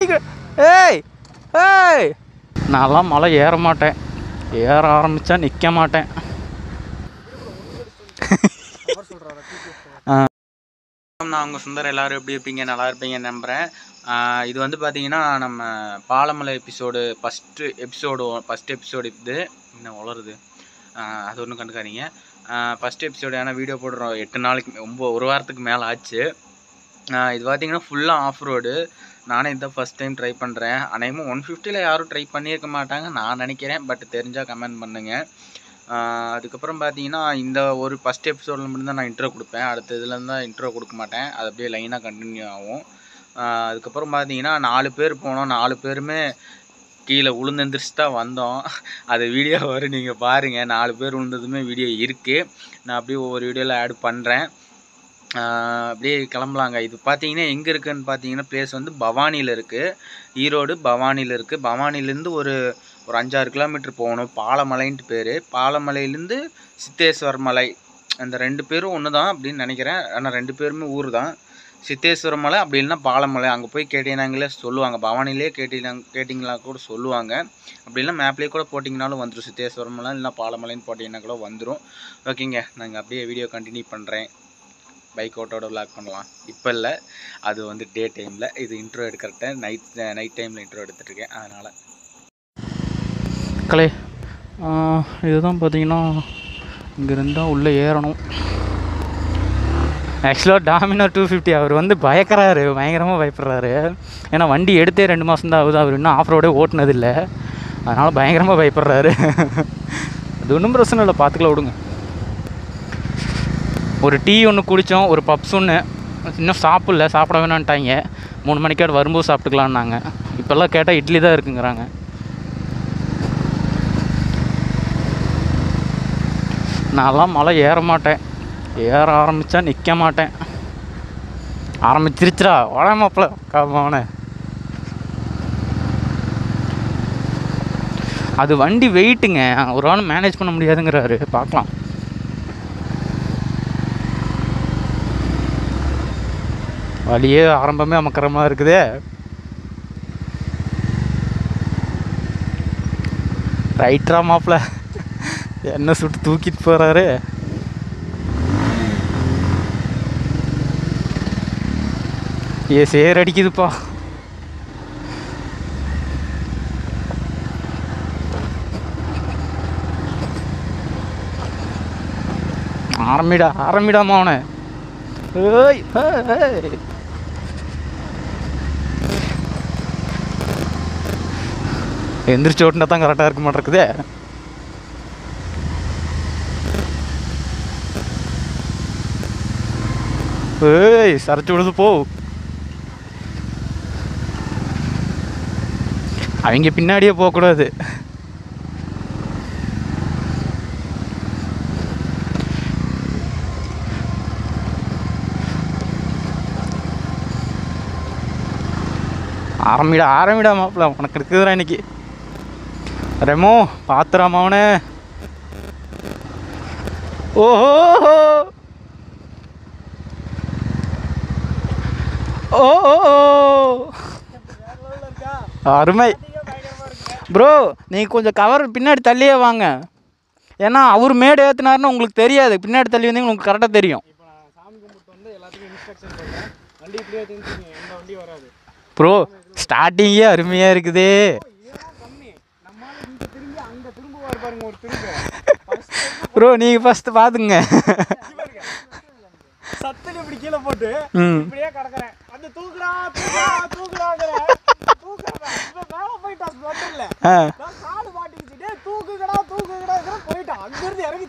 ஏய் ஏய் நான்லாம் மலை ஏற மாட்டேன், ஏற ஆரம்பித்தா நிற்க மாட்டேன். நான் உங்கள் சுந்தர், எல்லோரும் எப்படி இருப்பீங்க? நல்லா இருப்பீங்கன்னு நம்புகிறேன். இது வந்து பார்த்தீங்கன்னா நம்ம பாலமலை எபிசோடு ஃபஸ்ட் எபிசோடு இது இன்னும் வளருது, அது ஒன்றும் கண்டுக்காதீங்க. ஃபஸ்ட் எபிசோடு ஏன்னா வீடியோ போடுறோம் 8 நாளைக்கு ஒரு வாரத்துக்கு மேலே ஆச்சு. இது பார்த்திங்கன்னா ஃபுல்லாக ஆஃப் ரோடு. நானே இதான் ஃபஸ்ட் டைம் ட்ரை பண்ணுறேன். அநேகமாக 150ல் யாரும் ட்ரை பண்ணியிருக்க மாட்டாங்க நான் நினைக்கிறேன். பட் தெரிஞ்சால் கமெண்ட் பண்ணுங்கள். அதுக்கப்புறம் பார்த்தீங்கன்னா இந்த ஒரு ஃபஸ்ட் எபிசோடில் மட்டும்தான் நான் இன்ட்ரோ கொடுப்பேன். அடுத்த இதுலேருந்து தான் இன்ட்ரோ கொடுக்க மாட்டேன். அது அப்படியே லைனாக கண்டினியூ ஆகும். அதுக்கப்புறம் பார்த்தீங்கன்னா 4 பேர் போனோம். 4 பேருமே கீழே விழுந்தெந்திரிச்சு தான் வந்தோம். அது வீடியோ வரும், நீங்கள் பாருங்கள். 4 பேர் விழுந்ததுமே வீடியோ இருக்குது. நான் அப்படியே ஒவ்வொரு வீடியோவில் ஆட் பண்ணுறேன். அப்படியே கிளம்பலாங்க. இது பார்த்தீங்கன்னா எங்கே இருக்குதுன்னு பார்த்தீங்கன்னா பிளேஸ் வந்து பவானியில் இருக்குது. ஈரோடு பவானியில் இருக்குது. பவானிலேருந்து ஒரு 5-6 கிலோமீட்டர் போகணும். பாலமலைன்ட்டு பேர். பாலமலையிலேருந்து சித்தேஸ்வர் மலை, அந்த 2 பேரும் ஒன்று தான் அப்படின்னு நினைக்கிறேன். ஆனால் 2 பேருமே ஊர் தான். சித்தேஸ்வர மலை அப்படி இல்லைன்னா பாலமலை. அங்கே போய் கேட்டீங்கன்னாங்களே சொல்லுவாங்க. பவானிலே கேட்டிங்களா கூட சொல்லுவாங்க. அப்படி இல்லைனா மேப்லேயே கூட போட்டிங்கனாலும் வந்துடும். சித்தேஸ்வர மலை இல்லைனா பாலமலைன்னு போட்டிங்கன்னா கூட வந்துடும். ஓகேங்க, நாங்கள் அப்படியே வீடியோ கண்டினியூ பண்ணுறேன். பைக் ஓட்டோட விளாக் பண்ணலாம். இப்போ இல்லை, அது வந்து டே டைமில். இது இன்ட்ரோ எடுக்கிறேன். நைட் டைமில் இன்ட்ரோ எடுத்துகிட்ருக்கேன். அதனால் கலை இதுதான் பார்த்தீங்கன்னா இங்கேருந்து தான் உள்ளே ஏறணும். ஆக்சுவலாக டாமினார் 250 அவர் வந்து பயங்கரமாக பயப்படுறாரு. ஏன்னா வண்டி எடுத்தே 2 மாதம் தான் ஆகுது. அவர் இன்னும் ஆஃப் ரோடே ஓட்டுனதில்லை. அதனால் பயங்கரமாக பயப்படுறாரு. அது ஒன்றும் பிரச்சனை இல்லை, பார்த்துக்கலாம், விடுங்க. ஒரு டீ ஒன்று குடித்தோம், ஒரு பப்ஸ் ஒன்று. இன்னும் சாப்பிட வேணான்ட்டாங்க. 3 மணிக்காடு வரும்போது சாப்பிட்டுக்கலான்னாங்க. இப்போல்லாம் கேட்டால் இட்லி தான் இருக்குங்கிறாங்க. நான்லாம் மலை ஏற மாட்டேன், ஏற ஆரம்பித்தா நிற்க மாட்டேன். ஆரம்பிச்சிருச்சுடா உடம்புல காப்பான. அது வண்டி வெயிட்டுங்க, ஒரு ஆள் மேனேஜ் பண்ண முடியாதுங்கிறாரு. பார்க்கலாம். வழியே ஆரம்பமே அமக்கரமாக இருக்குதே. ரைட்ரா மாப்பிள்ள, என்ன சுட்டு தூக்கிட்டு போகிறாரு. சேர் அடிக்குதுப்பா. ஆரம்பிடாமா அவனை. ஏய் எந்திரிச்சு ஓட்டுனா தான் கரெக்டாக இருக்க மாட்டேங்குதே. ஏய் சரைச்சி விடுது போ. அவங்க பின்னாடியே போகக்கூடாது. ஆரம்பிடா மாப்பிள்ள, உனக்கு இருக்குதுடா இன்னைக்கு. ரெமோ பாத்துறாமா அவனே. ஓஹோ ஓ அருமை ப்ரோ. நீங்கள் கொஞ்சம் கவர் பின்னாடி தள்ளியே வாங்க. ஏன்னா அவர் மேடு ஏற்றினாருன்னு உங்களுக்கு தெரியாது. பின்னாடி தள்ளி வந்தீங்க உங்களுக்கு கரெக்டாக தெரியும். ப்ரோ ஸ்டார்டிங்கே அருமையாக இருக்குது. ப்ரோ நீங்கள் ஃபஸ்ட்டு பார்த்துங்க. சத்தனை இப்படி கீழே போட்டு இப்படியே கிடக்குறேன். அந்த தூக்குடா போயிட்டான். காடு மாட்டிக்கிச்சு. தூக்குகடா போயிட்டான். அங்கிருந்து இறங்கி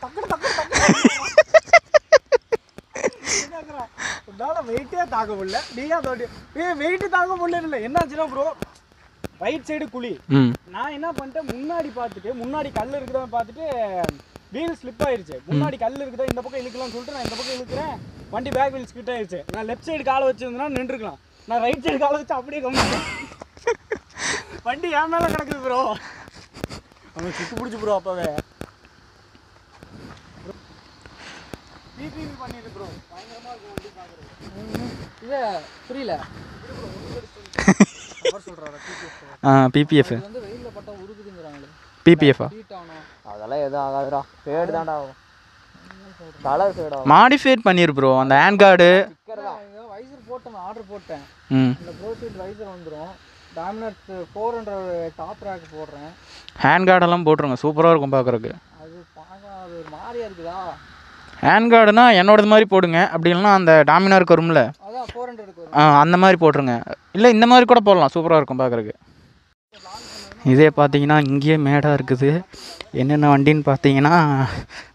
வெயிட்டே தாக்க முடியல. நீயா தோட்டி வெயிட்டு தாக்க முடியல. இல்லை என்னாச்சுன்னா ப்ரோ, ரைட் சைடு குழி. நான் என்ன பண்ணிட்டேன், முன்னாடி கல் இருக்குதான் பார்த்துட்டு வீல் ஸ்லிப் ஆயிடுச்சு. முன்னாடி கல் இருக்குதா, இந்த பக்கம் இழுக்கலாம்னு சொல்லிட்டு நான் இந்த பக்கம் இழுக்கிறேன். வண்டி பேக் வீல் ஸ்கிட் ஆயிடுச்சு. நான் லெஃப்ட் சைடு காலை வச்சிருந்தேன்னா நின்றுக்கலாம். நான் ரைட் சைடு காலை வச்சு அப்படியே கம்மிட்டேன். வண்டி என் மேலே கிடக்குது ப்ரோ. அவன் சுட்டு பிடிச்சி ப்ரோ. அப்போவே பண்ணிடு ப்ரோ. பயங்கரமாக இருக்கும் வண்டி பார்க்குறது. இல்லை புரியல. பிபிஎஃப் பிபிஎஃபா அதெல்லாம் எதுவும் ஆகாதுடா, ஃபேடு தான்டா ஆகும். கலர் ஃபேட் ஆகும். மாடிஃபைட் பண்ணிரு ப்ரோ அந்த ஹேண்ட் கார்டு. வைசர் போட்டேன், ஆர்டர் போட்டேன். இந்த ப்ரோ ஷீட் வைசர் வந்துடும். டாமினட் 400 டாப் ரேக் போடுறேன். ஹேண்ட் கார்டெல்லாம் போட்டுருங்க, சூப்பராக இருக்கும் பார்க்குறக்கு. அது பார்க்க அது ஒரு மாதிரியா இருக்குதா? ஹேண்ட் கார்டுனா என்னோடது மாதிரி போடுங்க, அப்படி இல்லைனா அந்த டாமினாருக்கு வரும்ல அதான் 400க்கு வரும். அந்த மாதிரி போட்டுருங்க. இல்லை இந்த மாதிரி கூட போடலாம், சூப்பராக இருக்கும் பார்க்குறக்கு. இதே பார்த்தீங்கன்னா இங்கேயே மேடாக இருக்குது. என்னென்ன வண்டின்னு பார்த்தீங்கன்னா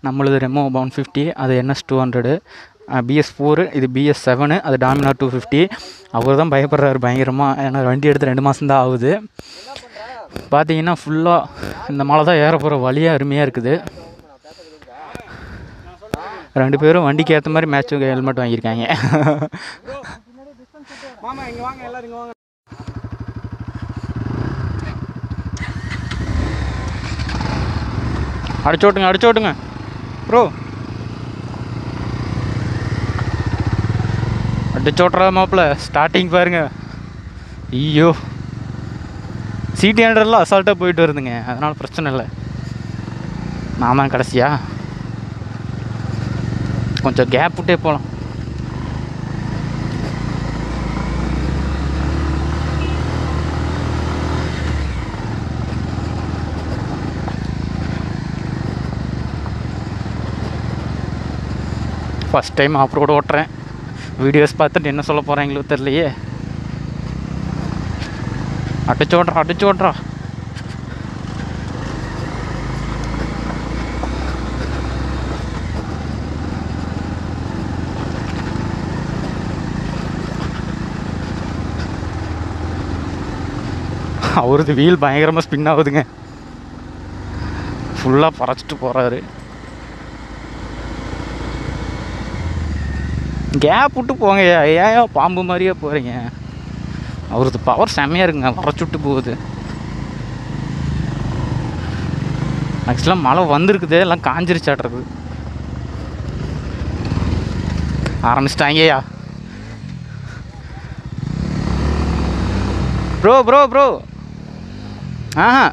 நம்மளது ரெமோ 150, அது NS 200, BS4, இது BS7, அது டாமினார் 250. அவர் தான் பயப்படுறாரு பயங்கரமாக, ஏன்னா வண்டி எடுத்து 2 மாதம் தான் ஆகுது. பார்த்தீங்கன்னா ஃபுல்லாக இந்த மலை தான் ஏற போகிற வழியாக அருமையாக இருக்குது. 2 பேரும் வண்டிக்கு ஏற்ற மாதிரி மேட்ச் ஹெல்மெட் வாங்கியிருக்காங்க. அடிச்சோட்டுங்க ப்ரோ, அடிச்சோட்டுறா மாப்பிள்ள. ஸ்டார்டிங் பாருங்க, ஐயோ CT100 அசால்ட்டாக போயிட்டு வருதுங்க, அதனால் பிரச்சனை இல்லை. நான் தான் கடைசியா, கொஞ்சம் கேப் விட்டே போகலாம். ஃபஸ்ட் டைம் ஆஃப் ரோடு ஓட்டுறேன். வீடியோஸ் பார்த்துட்டு என்ன சொல்ல போகிறேன் தெரியலையே. அடிச்சு ஓட்டுறா. அவரது வீல் பயங்கரமாக ஸ்பின் ஆகுதுங்க, ஃபுல்லாக பறச்சிட்டு போகிறாரு. கேப் விட்டு போங்க, ஏன் பாம்பு மாதிரியே போகிறீங்க. அவரது பவர் செம்மையாக இருக்குங்க, பறச்சுட்டு போகுது. ஆக்சுவலாக மழை வந்திருக்குது, எல்லாம் காஞ்சிருச்சாட்டுறது. ஆரம்பிச்சிட்டாங்கயா ப்ரோ. ஆஹா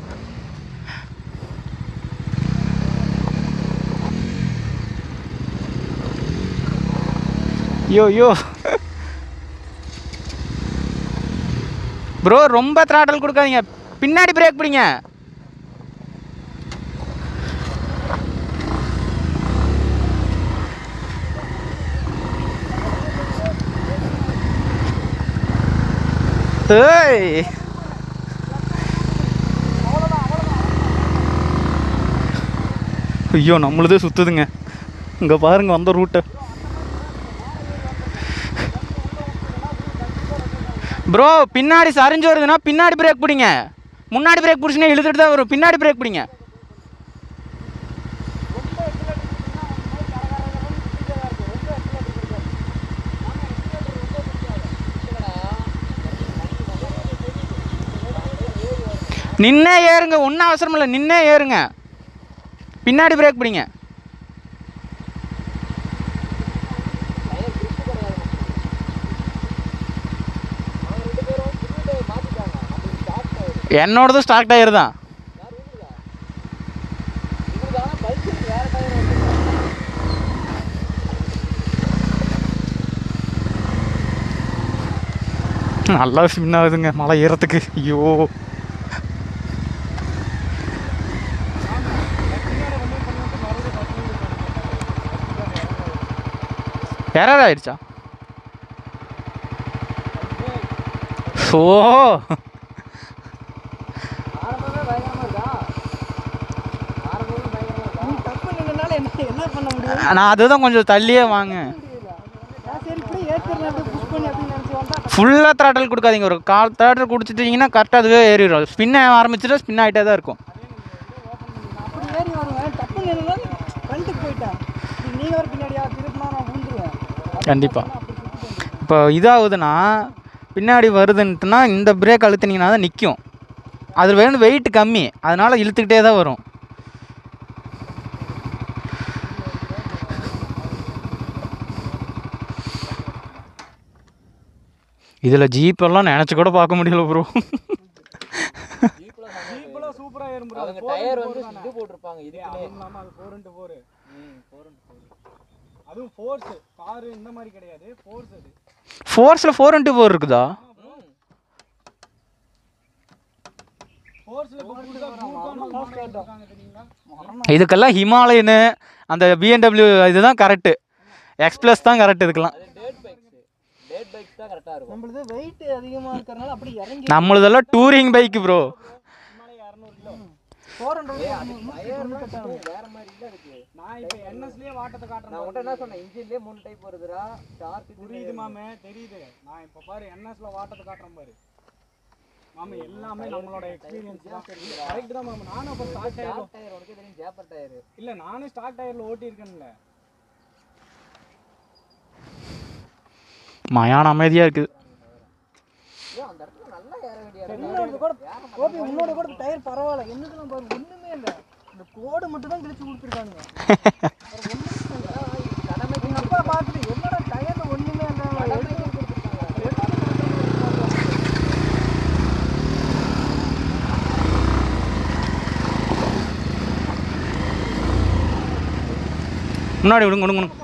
யோ ப்ரோ, ரொம்ப த்ராட்டல் கொடுக்காதீங்க, பின்னாடி பிரேக் பிடிங்க. ஏய் ஐயோ, நம்மளதே சுற்றுதுங்க. இங்கே பாருங்க வந்த ரூட்டை. ப்ரோ பின்னாடி சரிஞ்சு வருதுன்னா பின்னாடி பிரேக் பிடிங்க, முன்னாடி பிரேக் பிடிச்சினா இழுத்துட்டு தான் வரும். பின்னாடி பிரேக் பிடிங்க. நின்னே ஏறுங்க, ஒன்றும் அவசரம் இல்லை, நின்னே ஏறுங்க. பின்னாடி பிரேக் பிடிங்க. என்னோடதும் ஸ்டார்ட் டயர் தான். நல்லா ஸ்பின் ஆகுதுங்க மலை ஏறத்துக்கு. ஐயோ எரர் ஆயிடுச்சா? ஓ நான் அதுதான் கொஞ்சம் தள்ளியே வாங்க. ஃபுல்லாக த்ராட்டல் கொடுக்காதீங்க, ஒரு கால் த்ராட்டல் கொடுத்துட்டீங்கன்னா கரெக்டாக அதுவே ஏறிடும். ஸ்பின் ஆரம்பிச்சுட்டு ஸ்பின் ஆகிட்டே தான் இருக்கும். கண்டிப்பாக இப்போ இதாகுதுன்னா பின்னாடி வருதுன்ட்டுனா இந்த பிரேக் அழுத்தினீங்கன்னா தான் நிற்கும். அது வேணும் வெயிட் கம்மி, அதனால் இழுத்துக்கிட்டே தான் வரும். இதில் ஜீப்பெல்லாம் நினச்சி கூட பார்க்க முடியல ப்ரோ. ஜீப்லாம் சூப்பராக ஏறும் ப்ரோ. அவங்க டயர் வந்து இது போட்டிருப்பாங்க. இது அதுவும் இல்லாமல் அது 4x4. 4x4 அதுவும் ஃபோர்ஸ் காரு இந்த மாதிரி கிடையாது, ஃபோர்ஸ். அது ஃபோர்ஸில் 4x4 இருக்குதா? இதுக்கெல்லாம் ஹிமாலயனு அந்த BMW இதுதான் கரெக்டு. X+ தான் கரெக்ட். இதுக்கெல்லாம் டேட் பைக்ஸ் தான் கரெக்டாக இருக்கும். நம்மளது வெயிட் அதிகமாக இருக்கிறனால அப்படி இறங்கி நம்மளதெல்லாம் touring bike bro. Himalaya 200 kilo 400 வேற மாதிரி இல்லை இருக்கு. நான் இப்போ NSலயே வாட்டத்தை காட்டுறேன். நான் உன்கிட்ட என்ன சொன்னேன், இன்ஜின்லேயே 3 டைப் வருதுடா. டார்க் புரியுது மாமே, தெரியுது. நான் இப்போ பாரு NSல வாட்டத்தை காட்டுறேன் பாரு மாமே. எல்லாமே நம்மளோட எக்ஸ்பீரியன்ஸ் தான். கரெக்ட் தான் மாமே. நானும் அப்போ ஸ்டாக் டயர் உனக்கே தெரியும், ஜாப்பர் டயர். இல்லை, நானும் ஸ்டாக் டயரில் ஓட்டியிருக்கேன்ல. மயான அமைதியாக இருக்குது. அந்த இடத்துல நல்லா ஏற வேண்டிய உன்னோட கூட டயர் பரவாயில்ல. என்னதுலாம் பாரு ஒன்றுமே இல்லை. இந்த கோடு மட்டும் தான் கிழிச்சு கொடுத்துருக்காங்க. எங்கள் அப்பா பார்த்துட்டு என்னோட டயரில் ஒன்றுமே இல்லை. முன்னாடி விடுங்க விடுங்க.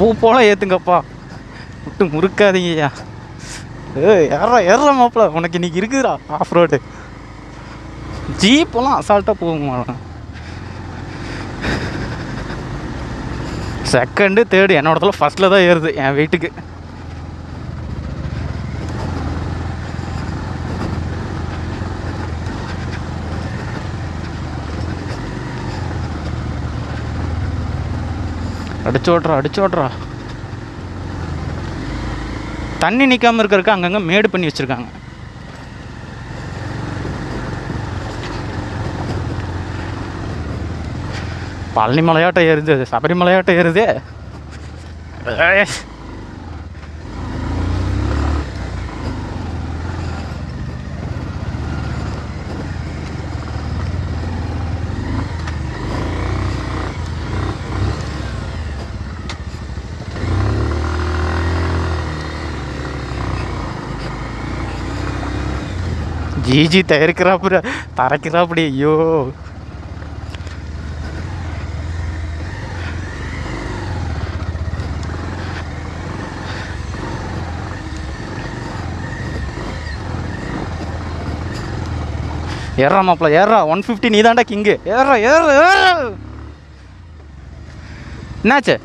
பூ போல ஏற்றுங்கப்பா, விட்டு முறுக்காதீங்கய்யா. ஏற மாப்பிள்ள, உனக்கு இன்னைக்கு இருக்குதுடா ஆஃப் ரோடு. ஜீப்பெல்லாம் அசால்ட்டாக போகுமா. செகண்டு தேர்டு என்னோடத்துல ஃபஸ்ட்டில் தான் ஏறுது என் வெயிட்டுக்கு. அடிச்சு ஓட்டுறா. தண்ணி நிற்காமல் இருக்கிறதுக்கு அங்கங்கே மேடு பண்ணி வச்சுருக்காங்க. பழனி மலையாட்டம் ஏறுது, சபரிமலையாட்டம் ஏறுது. ஜிஜி தரைக்கிறாப்படி. ஐயோ, ஏறா மாப்பிள்ள ஏறா. 150 நீ தாண்டா கிங்கு. ஏறா. என்னாச்சு?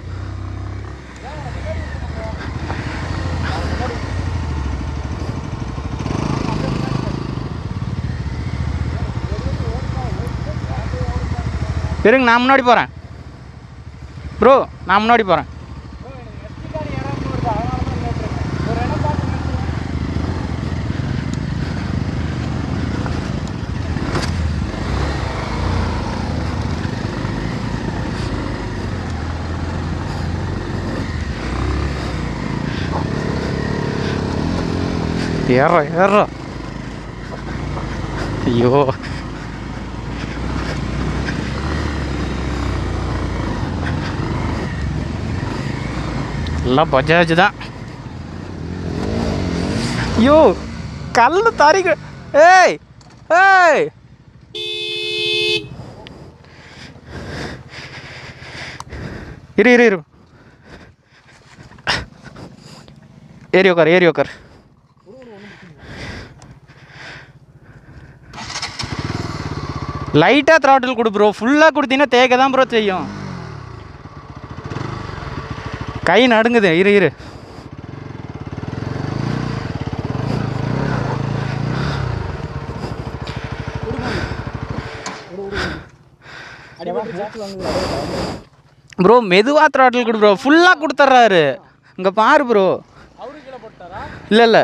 இருங்க, நான் முன்னாடி போகிறேன் ப்ரோ. நான் முன்னாடி போகிறேன். ஏறா. ஐயோ, எல்லாம் பஜாஜ் தான். ஐயோ, கல் தாரிக்க. ஏய் இரு. ஏறி உக்கார். லைட்டாக த்ராட்டில் கொடு ப்ரோ. ஃபுல்லாக கொடுத்தீங்கன்னா தேக்க தான் ப்ரோ செய்யும். கை நடுங்குது. இரு. ப்ரோ மெதுவாக த்ராட்டில் கொடு ப்ரோ. ஃபுல்லாக கொடுத்துட்றாரு. இங்கே பாரு ப்ரோ. அவரு கீழே போட்டாரா? இல்லை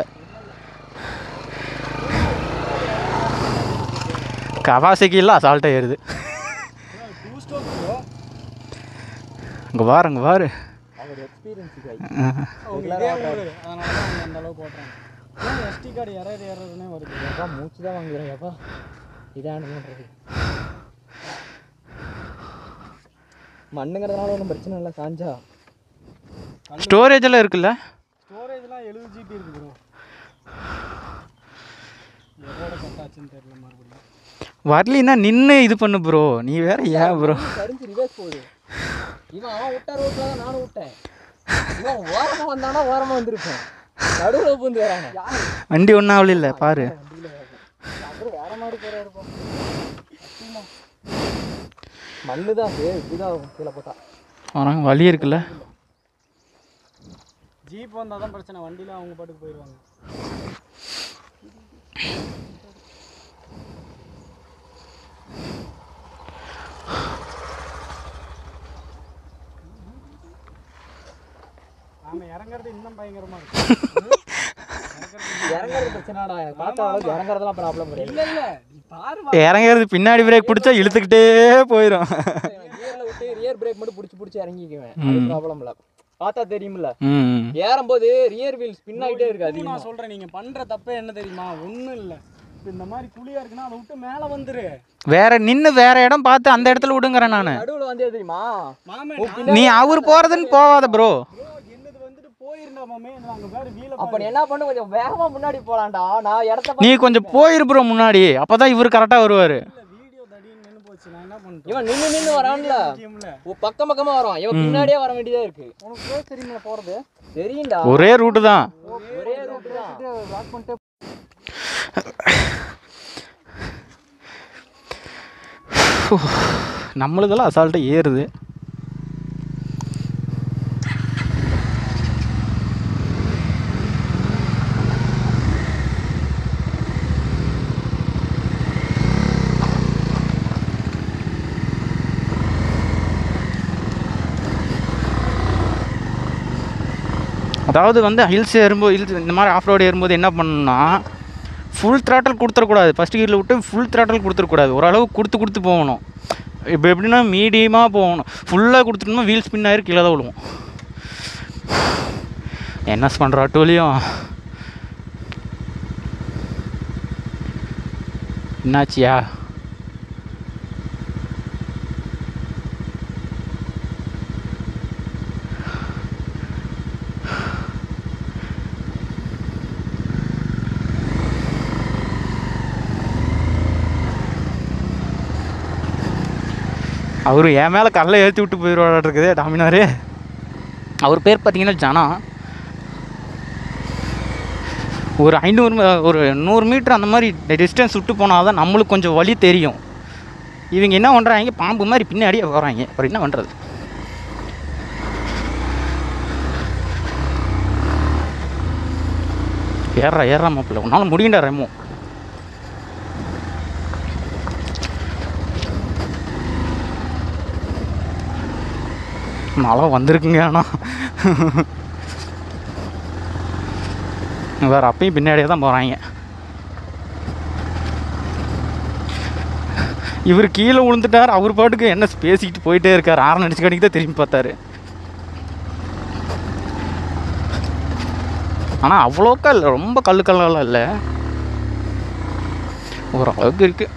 கவாசைக்கிலாம் அசால்ட்டாக ஏறுது. 2 ஸ்ட்ரோக் ப்ரோ. இங்கே பாரு அவர் எக்ஸ்பீரியன்ஸ் கை அவங்க இதே ஊரு, அதனால தான் அவங்க அந்த அளவுக்கு ஓட்டுறாங்க. ஏன் எஸ்டி கார்டு எறதுன்னே வருது. எப்பா மூச்சு தான் வாங்குறேன் எப்பா. இதான் பண்ணுறது மண்ணுங்கிறதுனால ஒன்றும் பிரச்சனை இல்லை. சாஞ்சா ஸ்டோரேஜ் எல்லாம் இருக்குல்ல? ஸ்டோரேஜ்லாம் 70 GB இருக்குது ப்ரோ. எதோட கட்டாச்சுன்னு தெரியல. மறுபடியும் வரலின்னா நின்று இது பண்ணு ப்ரோ. நீ வேற ஏன் ப்ரோ கரிஞ்சு ரிவர்ஸ் போகுது. அவன் விட்ட ரோட்டில் தான் நானும் விட்டேன். இவன் ஓரமாக வந்தானா ஓரமாக வந்திருப்பேன். நடுவில் பூந்து வராங்க. வண்டி ஒன்றும் ஆகல இல்லை பாரு. அப்புறம் வேற மாதிரி போகிற இருப்போம். மண்ணு தான் இப்படிதான் கீழே போட்டா வராங்க. வழி இருக்குல்ல? ஜீப் வந்தால் தான் பிரச்சனை. வண்டியில் அவங்க பாட்டுக்கு போயிடுவாங்க. நாம இறங்குறது இன்னும் பயங்கரமா இருக்கு. இறங்குறது பிரச்சனைடா. எனக்கு பார்த்த அளவுக்கு இறங்குறதுலாம் ப்ராப்ளம் கிடையாது. இல்ல நீ பாரு. இறங்குறது பின்னாடி பிரேக் பிடிச்சா இழுத்துக்கிட்டே போயிடும். கியர்ல விட்டு ரியர் பிரேக் மட்டும் பிடிச்சி இறங்கிக்குவேன். அது ப்ராப்ளம் இல்லை. பார்த்தா தெரியுமில்ல? ம் ஏறும்போது ரியர் வீல் ஸ்பின் ஆகிட்டே இருக்காது. நான் சொல்றேன், நீங்க பண்ற தப்பே என்ன தெரியுமா? ஒண்ணும் இல்ல. இந்த மாதிரி குழியா இருக்குன்னா அதை விட்டு மேல வந்துரு. வேற நின்று வேற இடம் பார்த்து அந்த இடத்துல விடுங்கிறேன் நான். நடுவில் வந்தே தெரியுமா? மாமே நீ அவர் போறதுன்னு போகாத ப்ரோ. என்னது வந்துட்டு போயிருந்தா மாமே. அங்க பாரு வீல. அப்ப நீ என்ன பண்ணு, கொஞ்சம் வேகமா முன்னாடி போலாம்டா. நான் இடத்த நீ கொஞ்சம் போயிரு ப்ரோ முன்னாடி. அப்பதான் இவர் கரெக்டா வருவாரு. வீடியோ தடின்னு நின்னு போச்சு. நான் என்ன பண்றேன்? இவன் நின்னு வரான்ல. பக்கமா வரான். இவன் பின்னாடியே வர வேண்டியதா இருக்கு. உனக்கு தெரியுமா போறது? தெரியும்டா. ஒரே ரூட்டு தான். ஒரே ரூட் தான். லாக் பண்ணிட்டு நம்மளுதெல்லாம் அசால்ட்டாக ஏறுது. அதாவது வந்து ஹில்ஸ் ஏறும்போது இந்த மாதிரி ஆஃப் ரோடு ஏறும்போது என்ன பண்ணணும்னா ஃபுல் த்ராட்டல் கொடுத்துடக்கூடாது. ஃபஸ்ட் கியரில் விட்டு ஃபுல் த்ராட்டல் கொடுத்துடக்கூடாது. ஓரளவு கொடுத்து போகணும். இப்போ எப்படின்னா மீடியமாக போகணும். ஃபுல்லாக கொடுத்துட்டோம்னா வீல் ஸ்பின் ஆயிரு கீழே தான் விழுவோம். என்ன பண்ணுற ஆட்டோலையும் என்னாச்சியா? அவரு என் மேலே கல்லை ஏற்றி விட்டு போயிடுவாடு இருக்குது டாமினாரு. அவர் பேர் பார்த்தீங்கன்னா ஜனா. ஒரு 100 மீட்டர் அந்த மாதிரி டிஸ்டன்ஸ் விட்டு போனால் தான் நம்மளுக்கு கொஞ்சம் வழி தெரியும். இவங்க என்ன பண்ணுறாங்க, பாம்பு மாதிரி பின்னாடியே போகிறாங்க. அப்புறம் என்ன பண்ணுறது? ஏறா மாப்பிள்ள, உன்னால் முடியண்டா ரெமோ. மழை வந்திருக்குங்க. ஆனால் வேறு அப்பயும் பின்னாடியே தான் போகிறாங்க. இவர் கீழே விழுந்துட்டார். அவர் பாட்டுக்கு என்ன பேசிக்கிட்டு போயிட்டே இருக்கார். ஆரம் அடிச்சு கடிக்கு தான் திரும்பி பார்த்தாரு. ஆனால் அவ்வளோக்கா இல்லை, ரொம்ப கல்லுக்கல்லாம் இல்லை, ஓரளவுக்கு இருக்குது.